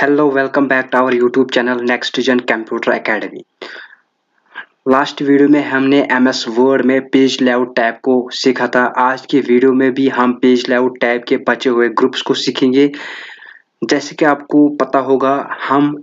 Hello welcome back to our YouTube channel next gen computer academy. Last video में हमने MS Word में page layout tab को सीखा था। आज की वीडियो में भी हम पेज लेआउट टैब के बचे हुए ग्रुप्स को सीखेंगे। जैसे कि आपको पता होगा, हम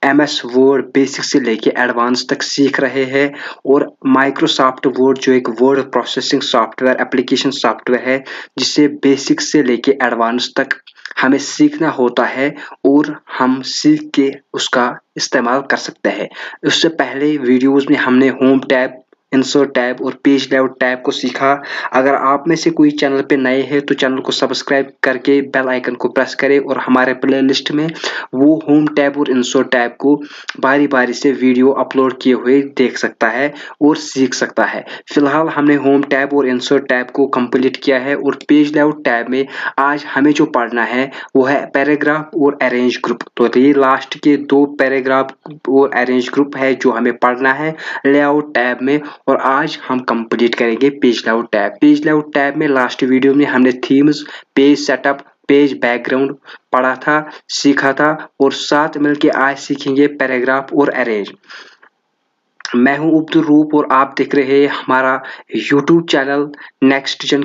एमएस वर्ड बेसिक से लेके एडवांस तक सीख रहे हैं और माइक्रोसॉफ्ट वर्ड जो एक word processing software application software है, जिसे बेसिक से लेके एडवांस तक हमें सीखना होता है और हम सीख के उसका इस्तेमाल कर सकते हैं। उससे पहले वीडियोस में हमने होम टैब, इंसर्ट टैब और पेज लेआउट टैब को सीखा। अगर आप में से कोई चैनल पे नए हैं तो चैनल को सब्सक्राइब करके बेल आइकन को प्रेस करें और हमारे प्लेलिस्ट में वो होम टैब और इंसर्ट टैब को बारी बारी से वीडियो अपलोड किए हुए देख सकता है और सीख सकता है। फिलहाल हमने होम टैब और इंसर्ट टैब को कंप्लीट किया है और पेज लेआउट टैब में आज हमें जो पढ़ना है वो है पैराग्राफ और अरेंज ग्रुप। तो ये लास्ट के दो पैराग्राफ और अरेंज ग्रुप है जो हमें पढ़ना है लेआउट टैब में, और आज हम कंप्लीट करेंगे page layout tab. Page layout tab में लास्ट वीडियो में हमने themes, page setup, page background पढ़ा था, सीखा था और साथ मिलके आज सीखेंगे पैराग्राफ और अरेंज। मैं हूं अब्दुल रूप और आप देख रहे हैं हमारा YouTube channel next gen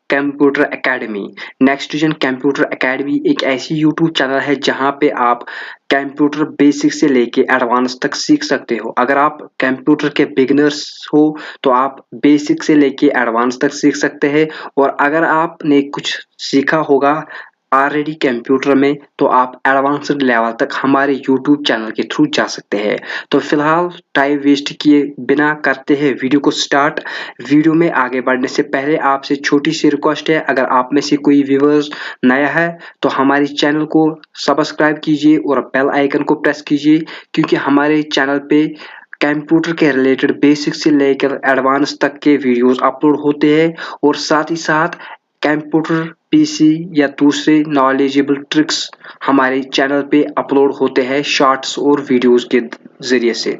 computer academy. Next gen computer academy एक ऐसी यूट्यूब चैनल है जहां पे आप कंप्यूटर बेसिक से लेके एडवांस तक सीख सकते हो। अगर आप कंप्यूटर के बिगिनर्स हो तो आप बेसिक से लेके एडवांस तक सीख सकते हैं, और अगर आपने कुछ सीखा होगा ऑलरेडी कंप्यूटर में तो आप एडवांस्ड लेवल तक हमारे यूट्यूब चैनल के थ्रू जा सकते हैं। तो फिलहाल टाइम वेस्ट किए बिना करते हैं वीडियो को स्टार्ट। वीडियो में आगे बढ़ने से पहले आपसे छोटी सी रिक्वेस्ट है, अगर आप में से कोई व्यूअर्स नया है तो हमारे चैनल को सब्सक्राइब कीजिए और बेल आइकन को प्रेस कीजिए, क्योंकि हमारे चैनल पे कंप्यूटर के रिलेटेड बेसिक से लेकर एडवांस तक के वीडियोस अपलोड होते हैं और साथ ही साथ कंप्यूटर, पीसी या दूसरे नॉलेजेबल ट्रिक्स हमारे चैनल पे अपलोड होते हैं शॉर्ट्स और वीडियोस के जरिए से।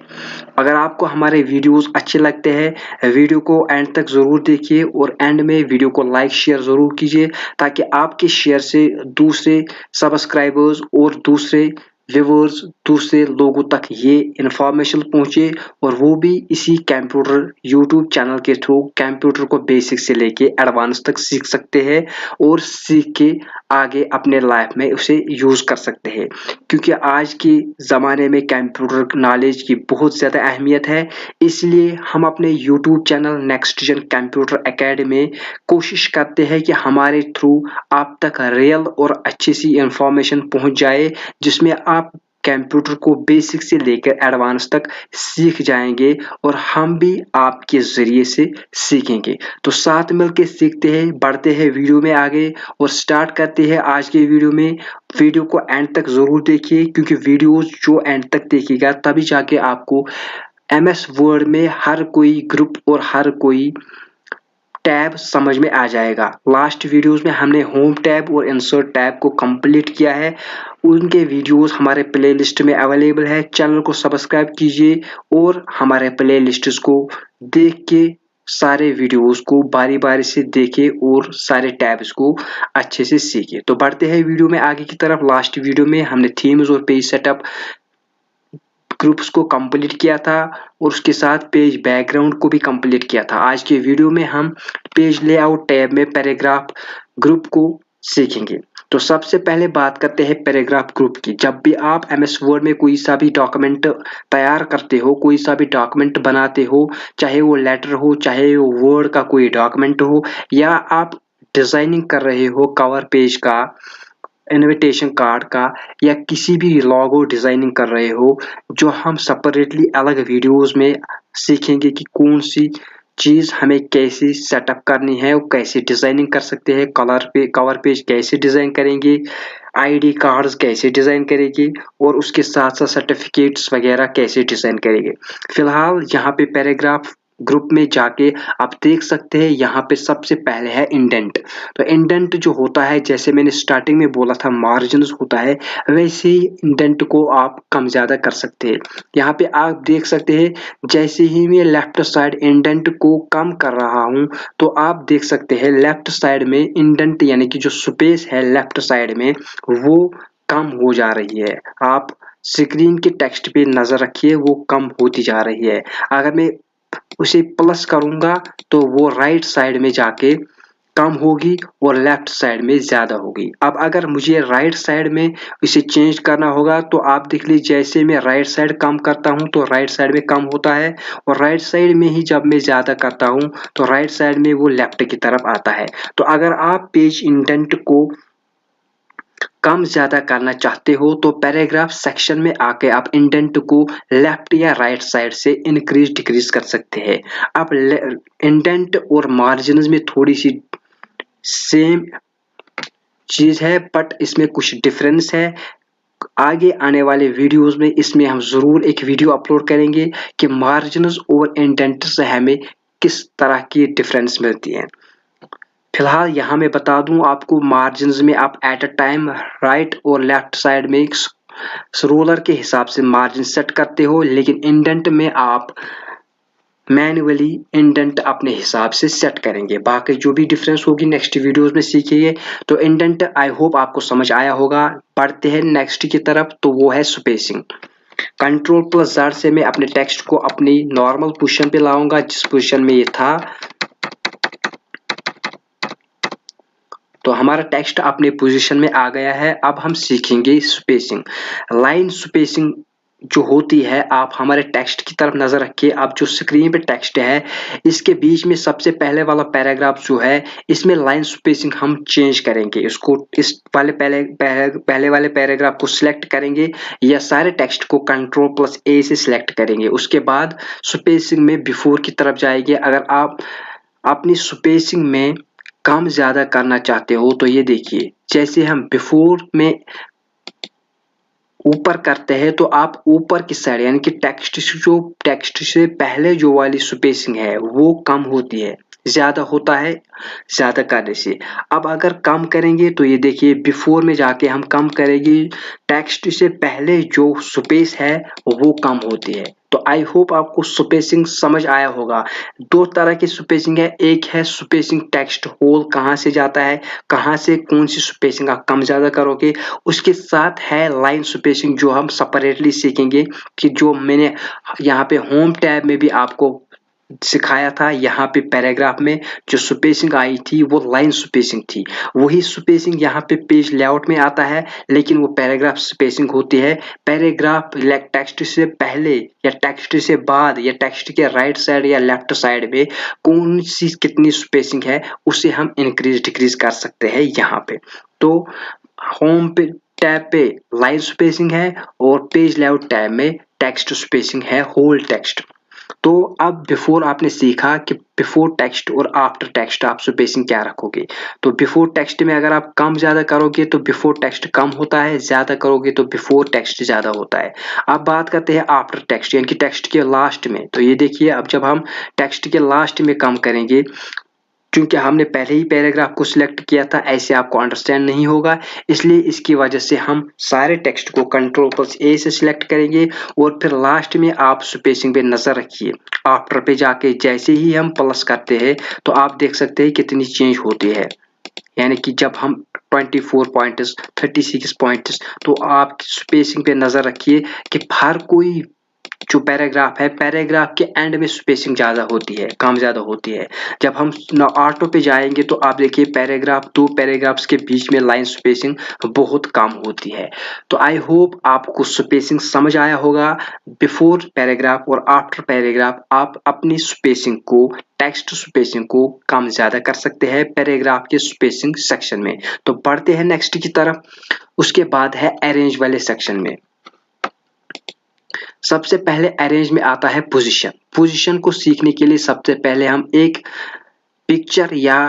अगर आपको हमारे वीडियोस अच्छे लगते हैं, वीडियो को एंड तक जरूर देखिए और एंड में वीडियो को लाइक शेयर जरूर कीजिए, ताकि आपके शेयर से दूसरे सब्सक्राइबर्स और दूसरे व्यूअर्स, दूसरे लोगों तक ये इंफॉर्मेशन पहुंचे और वो भी इसी कंप्यूटर यूट्यूब चैनल के थ्रू कंप्यूटर को बेसिक से लेके एडवांस तक सीख सकते हैं और सीख के आगे अपने लाइफ में उसे यूज कर सकते हैं। क्योंकि आज के ज़माने में कंप्यूटर नॉलेज की बहुत ज़्यादा अहमियत है, इसलिए हम अपने YouTube channel next gen computer academy में कोशिश करते हैं कि हमारे थ्रू आप तक रियल और अच्छी सी इंफॉर्मेशन पहुंच जाए, जिसमें आप कंप्यूटर को बेसिक से लेकर एडवांस तक सीख जाएंगे और हम भी आपके ज़रिए से सीखेंगे। तो साथ मिलकर सीखते हैं, बढ़ते हैं वीडियो में आगे और स्टार्ट करते हैं आज के वीडियो में। वीडियो को एंड तक ज़रूर देखिए, क्योंकि वीडियोस जो एंड तक देखिएगा तभी जाके आपको एमएस वर्ड में हर कोई ग्रुप और हर कोई टैब समझ में आ जाएगा। लास्ट वीडियोस में हमने होम टैब और इंसर्ट टैब को कंप्लीट किया है, उनके वीडियोस हमारे प्लेलिस्ट में अवेलेबल है। चैनल को सब्सक्राइब कीजिए और हमारे प्लेलिस्ट्स को देख के सारे वीडियोस को बारी बारी से देखें और सारे टैब्स को अच्छे से सीखें। तो बढ़ते हैं वीडियो में आगे की तरफ। लास्ट वीडियो में हमने थीम्स और पेज सेटअप ग्रुप्स को कंप्लीट किया था और उसके साथ पेज बैकग्राउंड को भी कंप्लीट किया था। आज के वीडियो में हम पेज लेआउट टैब में पैराग्राफ ग्रुप को सीखेंगे। तो सबसे पहले बात करते हैं पैराग्राफ ग्रुप की। जब भी आप एमएस वर्ड में कोई सा भी डॉक्यूमेंट तैयार करते हो, कोई सा भी डॉक्यूमेंट बनाते हो, चाहे वो लेटर हो, चाहे वो वर्ड का कोई डॉक्यूमेंट हो, या आप डिजाइनिंग कर रहे हो कवर पेज का, इनविटेशन कार्ड का, या किसी भी लोगो डिजाइनिंग कर रहे हो, जो हम सेपरेटली अलग वीडियोस में सीखेंगे कि कौन सी चीज हमें कैसे सेटअप करनी है और कैसे डिजाइनिंग कर सकते हैं। कवर पेज कैसे डिजाइन करेंगे, आईडी कार्ड्स कैसे डिजाइन करेंगे और उसके साथ साथ सर्टिफिकेट्स वगैरह कैसे डिजाइन करेंगे। फिलहाल यहाँ पे पैराग्राफ ग्रुप में जाके आप देख सकते हैं, यहाँ पे सबसे पहले है इंडेंट। तो इंडेंट जो होता है, जैसे मैंने स्टार्टिंग में बोला था मार्जिन होता है, वैसे ही इंडेंट को आप कम ज्यादा कर सकते हैं। यहाँ पे आप देख सकते हैं, जैसे ही मैं लेफ्ट साइड इंडेंट को कम कर रहा हूँ तो आप देख सकते हैं लेफ्ट साइड में इंडेंट यानी कि जो स्पेस है लेफ्ट साइड में वो कम हो जा रही है। आप स्क्रीन के टेक्स्ट पे नजर रखिए, वो कम होती जा रही है। अगर मैं उसे प्लस करूंगा तो वो राइट साइड में जाके कम होगी और लेफ्ट साइड में ज्यादा होगी। अब अगर मुझे राइट साइड में इसे चेंज करना होगा तो आप देख लीजिए, जैसे मैं राइट साइड कम करता हूं तो राइट साइड में कम होता है, और राइट साइड में ही जब मैं ज्यादा करता हूं तो राइट साइड में वो लेफ्ट की तरफ आता है। तो अगर आप पेज इंडेंट को कम ज्यादा करना चाहते हो तो पैराग्राफ सेक्शन में आके आप इंडेंट को लेफ्ट या राइट साइड से इंक्रीज डिक्रीज कर सकते हैं। अब इंडेंट और मार्जिन में थोड़ी सी सेम चीज है, बट इसमें कुछ डिफरेंस है। आगे आने वाले वीडियोस में इसमें हम जरूर एक वीडियो अपलोड करेंगे कि मार्जिनस और इंडेंट से हमें किस तरह की डिफरेंस मिलती है। फिलहाल यहाँ मैं बता दूं आपको, मार्जिनस में आप एट अ टाइम राइट और लेफ्ट साइड में रोलर के हिसाब से मार्जिन सेट करते हो, लेकिन इंडेंट में आप मैन्युअली इंडेंट अपने हिसाब से सेट करेंगे। बाकी जो भी डिफरेंस होगी नेक्स्ट वीडियोस में सीखिए। तो इंडेंट आई होप आपको समझ आया होगा। बढ़ते हैं नेक्स्ट की तरफ, तो वो है स्पेसिंग। Ctrl+Z से मैं अपने टेक्स्ट को अपनी नॉर्मल पोजीशन पे लाऊंगा, जिस पोजीशन में ये था। तो हमारा टेक्स्ट अपने पोजीशन में आ गया है। अब हम सीखेंगे स्पेसिंग। लाइन स्पेसिंग जो होती है, आप हमारे टेक्स्ट की तरफ नजर रखिए। अब जो स्क्रीन पे टेक्स्ट है, इसके बीच में सबसे पहले वाला पैराग्राफ जो है, इसमें लाइन स्पेसिंग हम चेंज करेंगे। इसको इस वाले पहले वाले पैराग्राफ को सिलेक्ट करेंगे या सारे टेक्स्ट को Ctrl+A से सिलेक्ट करेंगे। उसके बाद स्पेसिंग में बिफोर की तरफ जाएंगे। अगर आप अपनी स्पेसिंग में कम ज्यादा करना चाहते हो तो ये देखिए, जैसे हम बिफोर में ऊपर करते हैं तो आप ऊपर की साइड यानी कि टेक्स्ट से पहले जो वाली स्पेसिंग है वो कम होती है, ज्यादा होता है ज्यादा करने से। अब अगर कम करेंगे तो ये देखिए, बिफोर में जाके हम कम करेंगे, टेक्स्ट से पहले जो स्पेस है वो कम होती है। तो आई होप आपको स्पेसिंग समझ आया होगा। दो तरह की स्पेसिंग है, एक है स्पेसिंग टेक्स्ट होल कहाँ से जाता है, कहाँ से कौन सी स्पेसिंग आप कम ज्यादा करोगे। उसके साथ है लाइन स्पेसिंग जो हम सेपरेटली सीखेंगे, कि जो मैंने यहाँ पे होम टैब में भी आपको सिखाया था। यहाँ पे पैराग्राफ में जो स्पेसिंग आई थी वो लाइन स्पेसिंग थी। वही स्पेसिंग यहाँ पे पेज लेआउट में आता है, लेकिन वो पैराग्राफ स्पेसिंग होती है। पैराग्राफ टेक्स्ट से पहले या टेक्स्ट से बाद या टेक्स्ट के राइट साइड या लेफ्ट साइड में कौन सी कितनी स्पेसिंग है, उसे हम इंक्रीज डिक्रीज कर सकते हैं यहाँ पे। तो होम पे टैब पे लाइन स्पेसिंग है और पेज लेआउट टैब में टेक्स्ट स्पेसिंग है, होल टेक्स्ट। तो अब बिफोर आपने सीखा कि बिफोर टेक्स्ट और आफ्टर टेक्स्ट आप स्पेसिंग क्या रखोगे। तो बिफोर टेक्स्ट में अगर आप कम ज्यादा करोगे तो बिफोर टेक्स्ट कम होता है, ज्यादा करोगे तो बिफोर टेक्स्ट ज्यादा होता है। अब बात करते हैं आफ्टर टेक्स्ट यानी कि टेक्स्ट के लास्ट में। तो ये देखिए, अब जब हम टेक्स्ट के लास्ट में कम करेंगे, क्योंकि हमने पहले ही पैराग्राफ को सिलेक्ट किया था, ऐसे आपको अंडरस्टैंड नहीं होगा, इसलिए इसकी वजह से हम सारे टेक्स्ट को Ctrl+A से सिलेक्ट करेंगे और फिर लास्ट में आप स्पेसिंग पे नजर रखिए। आफ्टर पे जाके जैसे ही हम प्लस करते हैं तो आप देख सकते हैं कितनी चेंज होती है। यानी कि जब हम 24 पॉइंट्स 36 पॉइंट्स, तो आप स्पेसिंग पे नजर रखिए कि हर कोई जो पैराग्राफ है, पैराग्राफ के एंड में स्पेसिंग ज्यादा होती है, कम ज्यादा होती है। जब हम ऑटो पे जाएंगे तो आप देखिए, पैराग्राफ दो पैराग्राफ्स के बीच में लाइन स्पेसिंग बहुत कम होती है। तो आई होप आपको स्पेसिंग समझ आया होगा। बिफोर पैराग्राफ और आफ्टर पैराग्राफ आप अपनी स्पेसिंग को, टेक्स्ट स्पेसिंग को कम ज्यादा कर सकते हैं पैराग्राफ के स्पेसिंग सेक्शन में। तो बढ़ते हैं नेक्स्ट की तरफ। उसके बाद है अरेंज वाले सेक्शन में। सबसे पहले अरेंज में आता है पोजीशन। पोजीशन को सीखने के लिए सबसे पहले हम एक पिक्चर या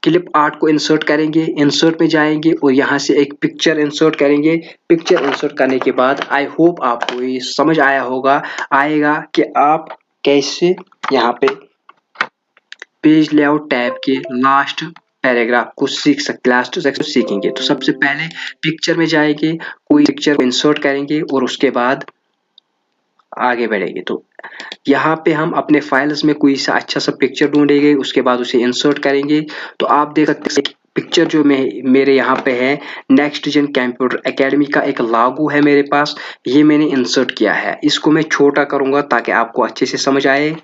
क्लिप आर्ट को इंसर्ट करेंगे। इंसर्ट में जाएंगे और यहाँ से एक पिक्चर इंसर्ट करेंगे। पिक्चर इंसर्ट करने के बाद आई होप आपको ये समझ आएगा कि आप कैसे यहाँ पे पेज लेआउट टैब के लास्ट पैराग्राफ को सीख सकते, लास्ट सेक्शन सीखेंगे। तो सबसे पहले पिक्चर में जाएंगे, कोई पिक्चर को इंसर्ट करेंगे और उसके बाद आगे बढ़ेंगे। तो यहाँ पे हम अपने फाइल्स में कोई सा अच्छा सा पिक्चर ढूंढेंगे, उसके बाद उसे इंसर्ट करेंगे। तो आप देख सकते हैं पिक्चर जो मेरे यहाँ पे है नेक्स्ट जन कंप्यूटर एकेडमी का एक लागू है मेरे पास, ये मैंने इंसर्ट किया है। इसको मैं छोटा करूंगा ताकि आपको अच्छे से समझ आए।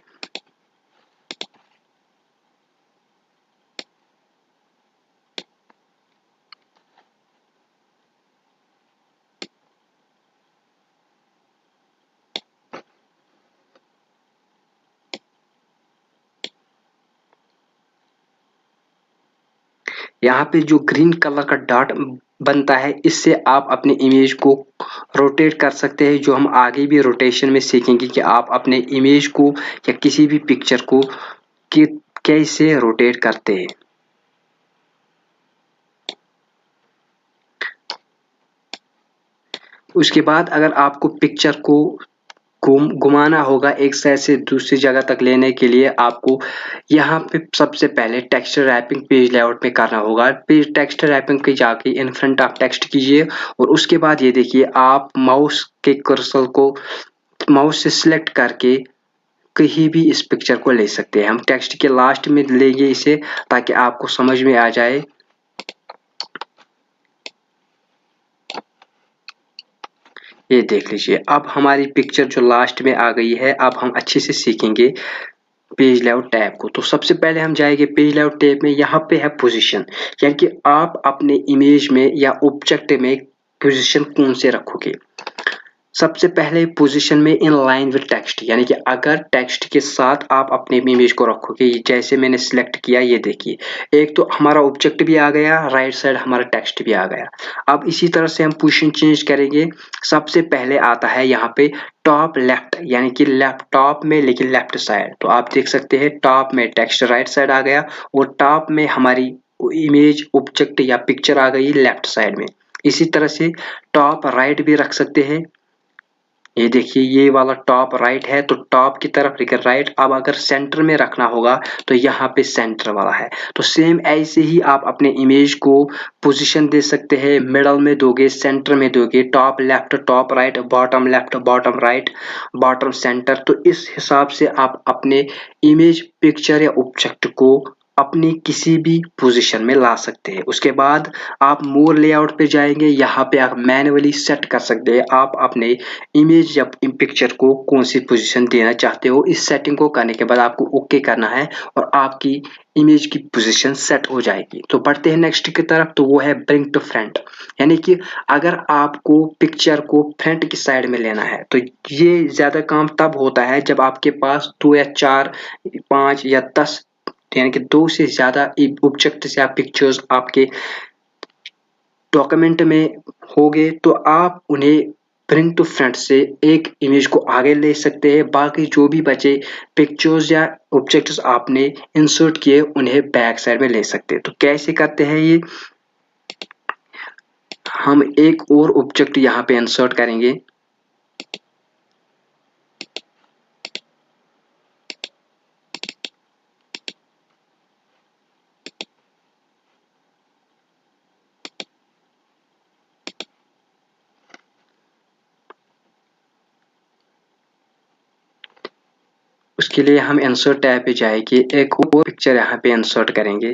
यहाँ पे जो ग्रीन कलर का डॉट बनता है, इससे आप अपने इमेज को रोटेट कर सकते हैं, जो हम आगे भी रोटेशन में सीखेंगे कि आप अपने इमेज को या किसी भी पिक्चर को कि कैसे रोटेट करते हैं। उसके बाद अगर आपको पिक्चर को घुमाना होगा एक साइड से दूसरी जगह तक लेने के लिए, आपको यहाँ पे सबसे पहले टेक्सचर रैपिंग पेज लेआउट में करना होगा। पेज टेक्सचर रैपिंग के जाके इन फ्रंट ऑफ टेक्स्ट कीजिए और उसके बाद ये देखिए आप माउस के कर्सर को माउस से सिलेक्ट करके कहीं भी इस पिक्चर को ले सकते हैं। हम टेक्स्ट के लास्ट में लेंगे इसे ताकि आपको समझ में आ जाए। ये देख लीजिए, अब हमारी पिक्चर जो लास्ट में आ गई है। अब हम अच्छे से सीखेंगे पेज लेआउट टैब को। तो सबसे पहले हम जाएंगे पेज लेआउट टैब में, यहाँ पे है पोजीशन, यानी कि आप अपने इमेज में या ऑब्जेक्ट में पोजीशन कौन से रखोगे। सबसे पहले पोजीशन में इन लाइन विद टेक्स्ट, यानी कि अगर टेक्स्ट के साथ आप अपने इमेज को रखोगे, जैसे मैंने सिलेक्ट किया, ये देखिए एक तो हमारा ऑब्जेक्ट भी आ गया, राइट साइड हमारा टेक्स्ट भी आ गया। अब इसी तरह से हम पोजीशन चेंज करेंगे। सबसे पहले आता है यहाँ पे टॉप लेफ्ट, यानी कि लैपटॉप में लेकिन लेफ्ट साइड। तो आप देख सकते हैं टॉप में टेक्स्ट राइट साइड आ गया और टॉप में हमारी इमेज ऑब्जेक्ट या पिक्चर आ गई लेफ्ट साइड में। इसी तरह से टॉप राइट भी रख सकते हैं। ये देखिए ये वाला टॉप राइट है तो टॉप की तरफ लेकर राइट। अब अगर सेंटर में रखना होगा तो यहाँ पे सेंटर वाला है। तो सेम ऐसे ही आप अपने इमेज को पोजीशन दे सकते हैं। मिडल में दोगे, सेंटर में दोगे, top left top right, bottom left bottom right, bottom centre. तो इस हिसाब से आप अपने इमेज पिक्चर या ऑब्जेक्ट को अपनी किसी भी पोजीशन में ला सकते हैं। उसके बाद आप मोर लेआउट पे जाएंगे, यहाँ पे आप मैन्युअली सेट कर सकते हैं आप अपने इमेज या पिक्चर को कौन सी पोजीशन देना चाहते हो। इस सेटिंग को करने के बाद आपको ओके करना है और आपकी इमेज की पोजीशन सेट हो जाएगी। तो बढ़ते हैं नेक्स्ट की तरफ, तो वो है ब्रिंग टू फ्रंट, यानी कि अगर आपको पिक्चर को फ्रंट की साइड में लेना है तो ये ज्यादा काम तब होता है जब आपके पास 2 या 4 5 या 10 यानी कि 2 से ज्यादा ऑब्जेक्ट्स या पिक्चर्स आपके डॉक्यूमेंट में होंगे, तो आप उन्हें ब्रिंग टू फ्रंट से एक इमेज को आगे ले सकते हैं। बाकी जो भी बचे पिक्चर्स या ऑब्जेक्ट्स आपने इंसर्ट किए उन्हें बैक साइड में ले सकते हैं। तो कैसे करते हैं ये, हम एक और ऑब्जेक्ट यहाँ पे इंसर्ट करेंगे। उसके लिए हम इंसर्ट टैब पे जाएंगे, एक और पिक्चर यहाँ पे इंसर्ट करेंगे।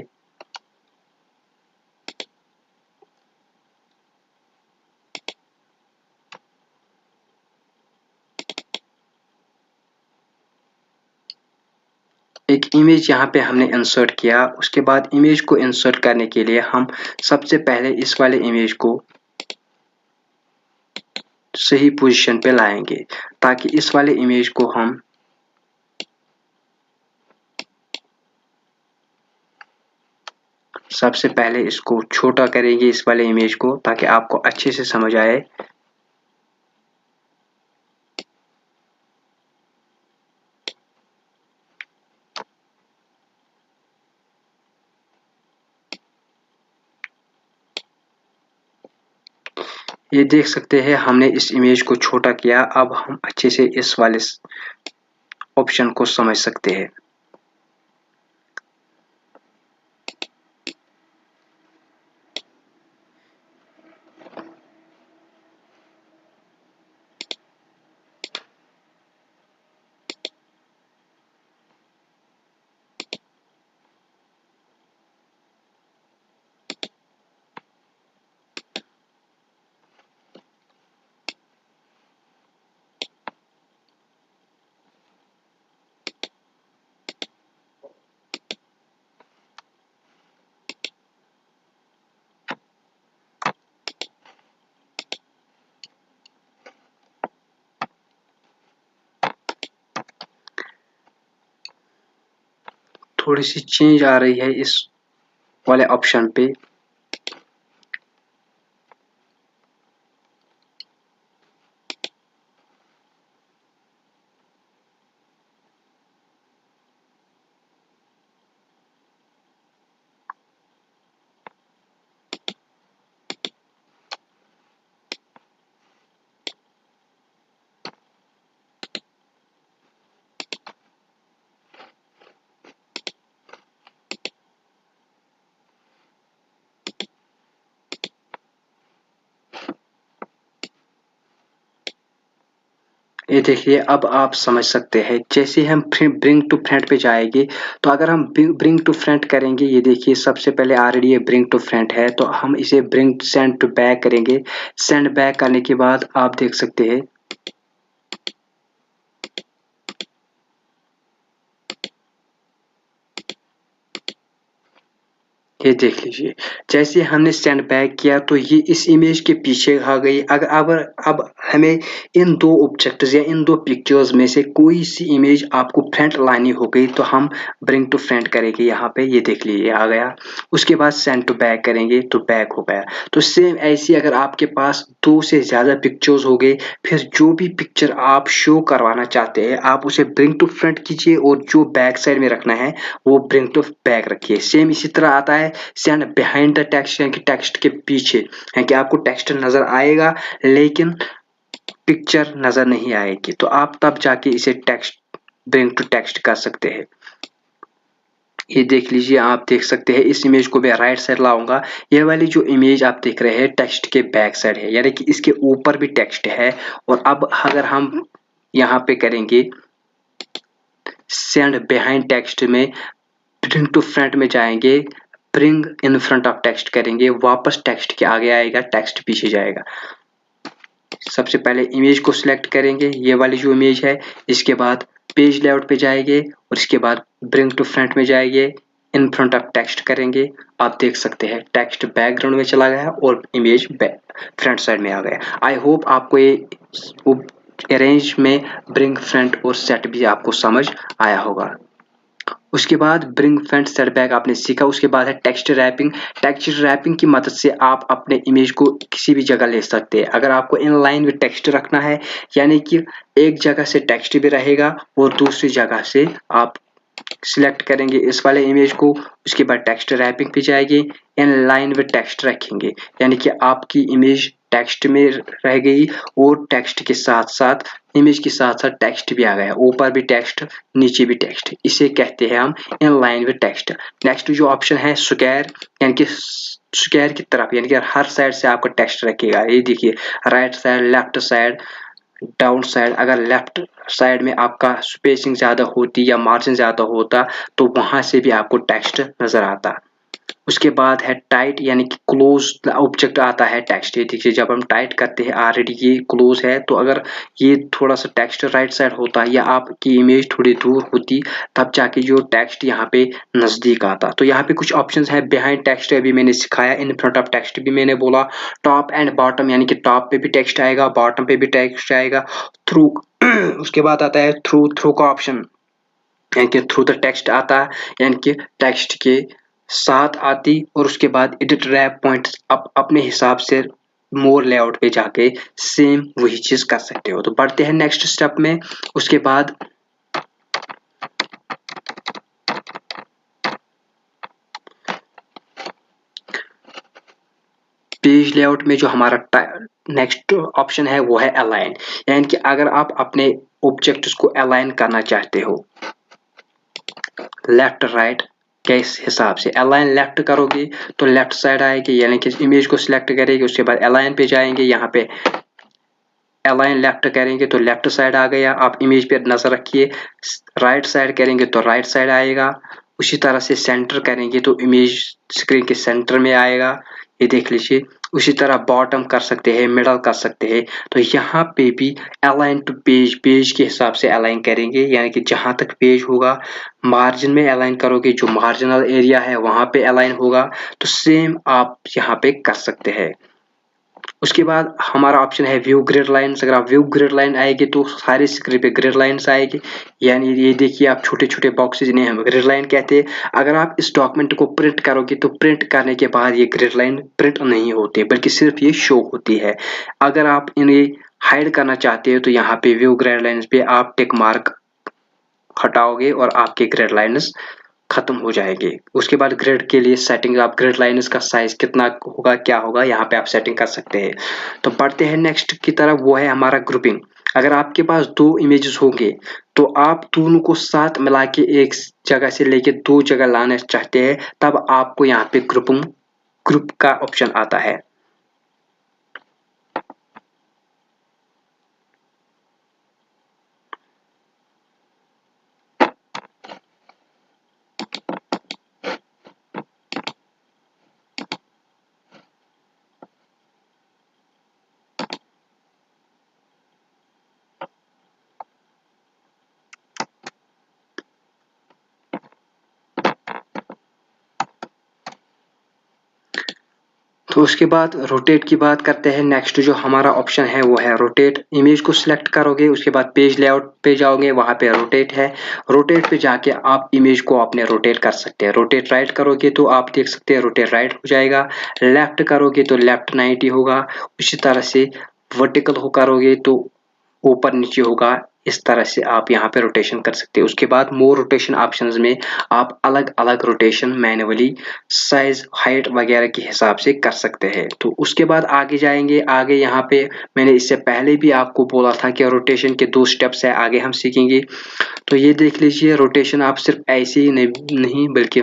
एक इमेज यहाँ पे हमने इंसर्ट किया। उसके बाद इमेज को इंसर्ट करने के लिए हम सबसे पहले इस वाले इमेज को सही पोजीशन पे लाएंगे ताकि इस वाले इमेज को हम सबसे पहले इसको छोटा करेंगे, इस वाले इमेज को, ताकि आपको अच्छे से समझ आए। ये देख सकते हैं हमने इस इमेज को छोटा किया। अब हम अच्छे से इस वाले ऑप्शन को समझ सकते हैं। थोड़ी सी चेंज आ रही है इस वाले ऑप्शन पे। ये देखिए, अब आप समझ सकते हैं। जैसे हम ब्रिंग टू फ्रंट पे जाएंगे, तो अगर हम ब्रिंग टू फ्रंट करेंगे, ये देखिए सबसे पहले ऑलरेडी ये ब्रिंग टू फ्रंट है, तो हम इसे ब्रिंग सेंड टू बैक करेंगे। सेंड बैक करने के बाद आप देख सकते हैं ये देख लीजिए, जैसे हमने सेंड बैक किया तो ये इस इमेज के पीछे आ गई। अगर अब हमें इन दो ऑब्जेक्ट्स या इन दो पिक्चर्स में से कोई सी इमेज आपको फ्रंट लानी हो गई, तो हम ब्रिंग टू फ्रंट करेंगे। यहाँ पे ये देख लीजिए आ गया। उसके बाद सेंड टू बैक करेंगे तो बैक हो गया। तो सेम ऐसी अगर आपके पास दो से ज्यादा पिक्चर्स हो गए, फिर जो भी पिक्चर आप शो करवाना चाहते हैं आप उसे ब्रिंग टू फ्रंट कीजिए, और जो बैक साइड में रखना है वो ब्रिंग टू बैक रखिए। सेम इसी तरह आता है सेंड बिहाइंड द टेक्स्ट, यानी कि टेक्स्ट के पीछे है कि आपको टेक्स्ट नजर आएगा लेकिन पिक्चर नजर नहीं आएगी, तो आप तब जाके इसे टेक्स्ट ब्रिंग टू टेक्स्ट कर सकते हैं। ये देख लीजिए, आप देख सकते हैं इस इमेज को मैं राइट साइड लाऊंगा। ये वाली जो इमेज आप देख रहे हैं टेक्स्ट के बैक साइड है, यानी कि इसके ऊपर भी टेक्स्ट है। और अब अगर हम यहाँ पे करेंगे सेंड बिहाइंड टेक्स्ट में, ब्रिंग टू फ्रंट में जाएंगे, bring in front of text करेंगे, वापस टेक्स्ट के आगे आएगा, टेक्स्ट पीछे जाएगा। सबसे पहले इमेज को सिलेक्ट करेंगे, ये वाली जो इमेज है, इसके बाद पेज लेआउट पे जाएंगे और इसके बाद ब्रिंग टू फ्रंट में जाएंगे, इन फ्रंट ऑफ टेक्स्ट करेंगे। आप देख सकते हैं टेक्स्ट बैकग्राउंड में चला गया और इमेज फ्रंट साइड में आ गया। आई होप आपको ये अरेंज में ब्रिंग फ्रंट और सेट भी आपको समझ आया होगा। उसके बाद ब्रिंग फ्रंट सेट बैक आपने सीखा। उसके बाद है टेक्स्ट रैपिंग। टेक्स्ट रैपिंग की मदद से आप अपने इमेज को किसी भी जगह ले सकते हैं। अगर आपको इन लाइन में टेक्स्ट रखना है, यानी कि एक जगह से टेक्स्ट भी रहेगा और दूसरी जगह से आप सिलेक्ट करेंगे इस वाले इमेज को, उसके बाद टेक्स्ट रैपिंग पे जाएगी, इन लाइन में टेक्स्ट रखेंगे, यानी कि आपकी इमेज टेक्स्ट में रह गई और टेक्स्ट के साथ साथ इमेज के साथ साथ टेक्स्ट भी आ गया, ऊपर भी टेक्स्ट नीचे भी टेक्स्ट। इसे कहते हैं हम in line with text. Next जो ऑप्शन है स्क्वायर, यानी कि स्क्वायर की तरफ, यानी कि हर साइड से आपका टेक्स्ट रखेगा। ये देखिए right side, left side, down side. अगर लेफ्ट साइड में आपका स्पेसिंग ज्यादा होती या मार्जिन ज्यादा होता तो वहां से भी आपको टेक्स्ट नजर आता। उसके बाद है टाइट, यानी कि क्लोज ऑब्जेक्ट आता है टेक्स्ट। ये देखिए जब हम टाइट करते हैं ऑलरेडी ये क्लोज है, तो अगर ये थोड़ा सा टेक्स्ट राइट साइड होता या आपकी इमेज थोड़ी दूर होती तब जाके जो टेक्स्ट यहाँ पे नजदीक आता। तो यहाँ पे कुछ ऑप्शंस है। बिहाइंड टेक्स्ट अभी मैंने सिखाया, इन फ्रंट ऑफ टेक्स्ट भी मैंने बोला, टॉप एंड बॉटम, यानी कि टॉप पे भी टेक्स्ट आएगा बॉटम पे भी टेक्स्ट आएगा, थ्रू उसके बाद आता है थ्रू का ऑप्शन, यानी कि थ्रू द टेक्स्ट आता है, यानी कि टेक्स्ट के साथ आती। और उसके बाद एडिट रैप पॉइंट, अपने हिसाब से मोर लेआउट पे जाके सेम वही चीज कर सकते हो। तो बढ़ते हैं नेक्स्ट स्टेप में। उसके बाद पेज लेआउट में जो हमारा नेक्स्ट ऑप्शन है वो है अलाइन, यानी कि अगर आप अपने ऑब्जेक्ट्स को अलाइन करना चाहते हो लेफ्ट राइट के हिसाब से, अलाइन लेफ्ट करोगे तो लेफ्ट साइड आएगी, यानी कि इमेज को सिलेक्ट करेंगे, उसके बाद अलाइन पे जाएंगे, यहाँ पे अलाइन लेफ्ट करेंगे तो लेफ्ट साइड आ गया। आप इमेज पे नजर रखिए, राइट साइड करेंगे तो राइट साइड आएगा। उसी तरह से सेंटर करेंगे तो इमेज स्क्रीन के सेंटर में आएगा, ये देख लीजिए। उसी तरह बॉटम कर सकते हैं, मिडल कर सकते हैं। तो यहाँ पे भी अलाइन टू पेज, पेज के हिसाब से अलाइन करेंगे, यानी कि जहां तक पेज होगा मार्जिन में अलाइन करोगे, जो मार्जिनल एरिया है वहां पे अलाइन होगा। तो सेम आप यहाँ पे कर सकते हैं। उसके बाद हमारा ऑप्शन है व्यू ग्रिड लाइन्स। अगर आप व्यू ग्रिड लाइन आएगी तो सारे स्क्रीन पे ग्रिड लाइन्स आएगी, यानी ये देखिए आप छोटे छोटे बॉक्सेज इन्हें हम ग्रिड लाइन कहते हैं। अगर आप इस डॉक्यूमेंट को प्रिंट करोगे तो प्रिंट करने के बाद ये ग्रिड लाइन प्रिंट नहीं होती बल्कि सिर्फ ये शो होती है। अगर आप इन्हें हाइड करना चाहते हो तो यहाँ पे व्यू ग्रिड लाइन्स पे आप टिक मार्क हटाओगे और आपके ग्रिड लाइन्स खत्म हो जाएंगे। उसके बाद ग्रिड के लिए सेटिंग, आप ग्रिड लाइन्स का साइज कितना होगा क्या होगा यहाँ पे आप सेटिंग कर सकते हैं। तो बढ़ते हैं नेक्स्ट की तरफ, वो है हमारा ग्रुपिंग। अगर आपके पास दो इमेजेस होंगे तो आप दोनों को साथ मिला के एक जगह से लेके दो जगह लाना चाहते हैं, तब आपको यहाँ पे ग्रुप का ऑप्शन आता है। तो उसके बाद रोटेट की बात करते हैं। नेक्स्ट जो हमारा ऑप्शन है वो है रोटेट। इमेज को सिलेक्ट करोगे, उसके बाद पेज लेआउट पे जाओगे, वहां पे रोटेट है। रोटेट पे जाके आप इमेज को अपने रोटेट कर सकते हैं। रोटेट राइट करोगे तो आप देख सकते हैं रोटेट राइट हो जाएगा। लेफ्ट करोगे तो लेफ्ट 90 होगा। उसी तरह से वर्टिकल हो करोगे तो ऊपर नीचे होगा। इस तरह से आप यहाँ पे रोटेशन कर सकते हैं। उसके बाद मोर रोटेशन ऑप्शंस में आप अलग अलग रोटेशन मैन्युअली साइज हाइट वगैरह के हिसाब से कर सकते हैं। तो उसके बाद आगे जाएंगे। आगे यहाँ पे मैंने इससे पहले भी आपको बोला था कि रोटेशन के 2 स्टेप्स है, आगे हम सीखेंगे। तो ये देख लीजिए, रोटेशन आप सिर्फ ऐसे ही नहीं बल्कि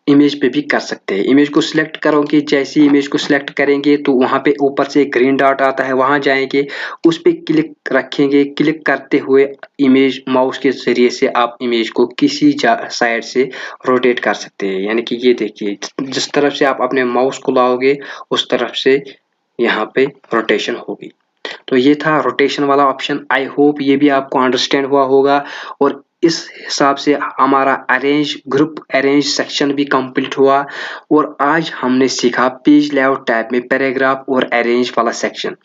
इमेज पे भी कर सकते हैं। इमेज को सिलेक्ट करोगे, जैसे ही इमेज को सिलेक्ट करेंगे तो वहां पे ऊपर से एक ग्रीन डॉट आता है, वहां जाएंगे, उस पे क्लिक रखेंगे। क्लिक करते हुए इमेज माउस के जरिए से आप इमेज को किसी साइड से रोटेट कर सकते हैं। यानी कि ये देखिए, जिस तरफ से आप अपने माउस को लाओगे उस तरफ से यहाँ पे रोटेशन होगी। तो ये था रोटेशन वाला ऑप्शन। आई होप ये भी आपको अंडरस्टैंड हुआ होगा। और इस हिसाब से हमारा अरेंज ग्रुप अरेंज सेक्शन भी कंप्लीट हुआ। और आज हमने सीखा पेज लेआउट टैब में पैराग्राफ और अरेंज वाला सेक्शन।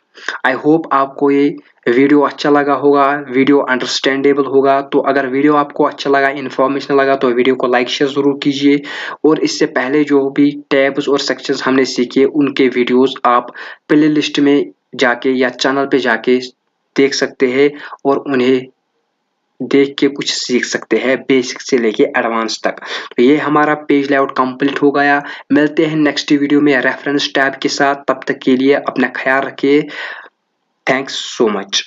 आई होप आपको ये वीडियो अच्छा लगा होगा, वीडियो अंडरस्टैंडेबल होगा। तो अगर वीडियो आपको अच्छा लगा, इन्फॉर्मेशन लगा, तो वीडियो को लाइक शेयर जरूर कीजिए। और इससे पहले जो भी टैब्स और सेक्शंस हमने सीखे उनके वीडियोस आप प्ले लिस्ट में जाके या चैनल पे जाके देख सकते हैं और उन्हें देख के कुछ सीख सकते हैं, बेसिक से लेके एडवांस तक। तो ये हमारा पेज लेआउट कंप्लीट हो गया। मिलते हैं नेक्स्ट वीडियो में रेफरेंस टैब के साथ। तब तक के लिए अपना ख्याल रखिए। Thanks so much.